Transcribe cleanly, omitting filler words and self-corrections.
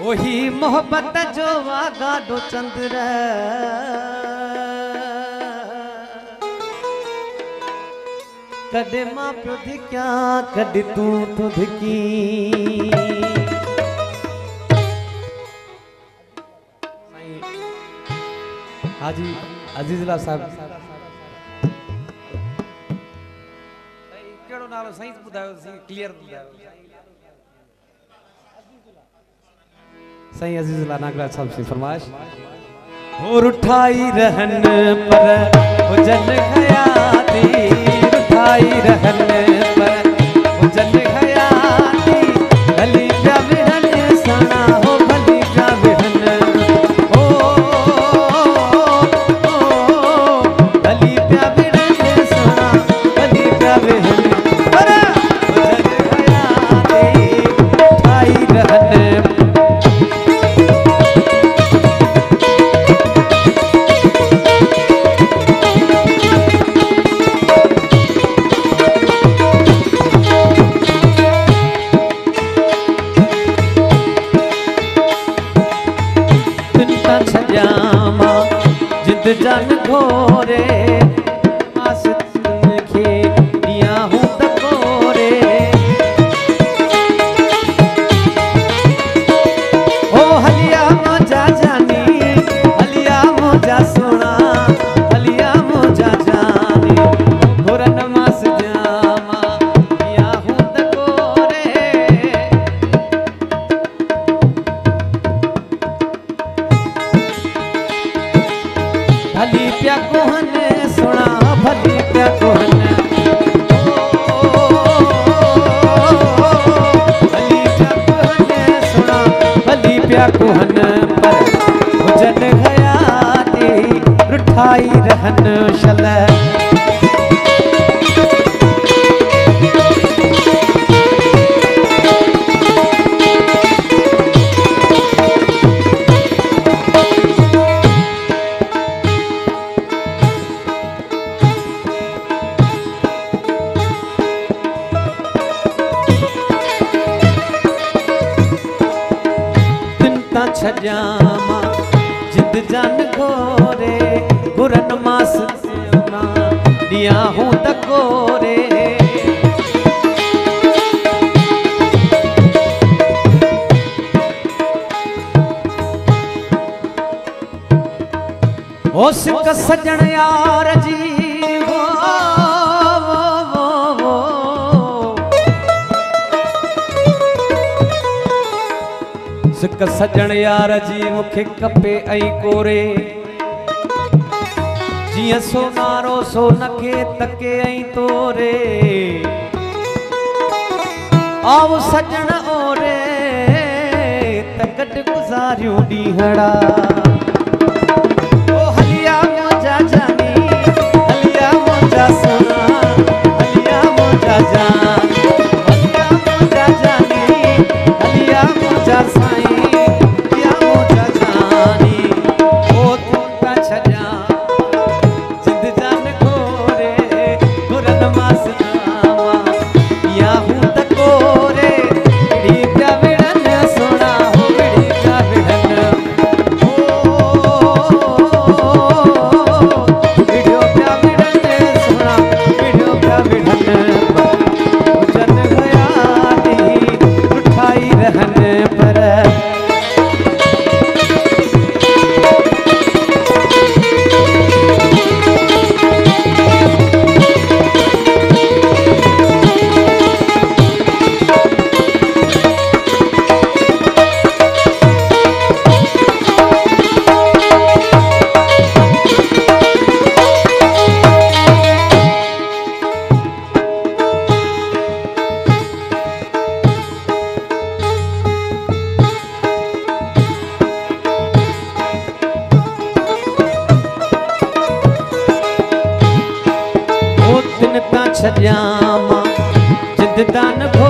वही मोहब्बत जो वागाडो चंद्र कदे मां प्यो धिक्या कदे तू तो धिकी। हाजी अजीजुल्ला साहब केड़ो नालो सही बुधायो सही क्लियर बुधायो सही अजीजुल्ला नागराज साहब से फरमाइश और उठाई रहन पर जन हयाती उठाई रहन पर जन हयाती भली प्या बिहन सना हो भली प्या बिहन ओ भली प्या बिहन सना भली प्या बिहन पर जन हयाती उठाई रहन जान घोरे आसितन खे दिया हूँ तकोरे ओ हलिया मोजा जानी हलिया मोजा सोना हलिया मोजा जानी घोरन मास जामा दिया हूँ तकोरे भली प्या कोहन सुना भली प्या कोहन भली प्या कोहन सुना भली प्या कोहन पर जन हयाती रुठाई रहन शल छजामा जिद जान घोरे गुरन मास दिया हूँ तकोरे ओ सिक सजन यार जी सिक सजन यार जी मुखे कपे ऐ कोरे जिया सोनारो सो नखे तके ऐ तोरे आओ सजन ओरे तकट गुजारियो डीहड़ा ओ हलिया मोजा जानी हलिया मोजा सोना हलिया मोजा जानी हलिया मोजा जानी हलिया मोजा साई छजामा जिद दान घो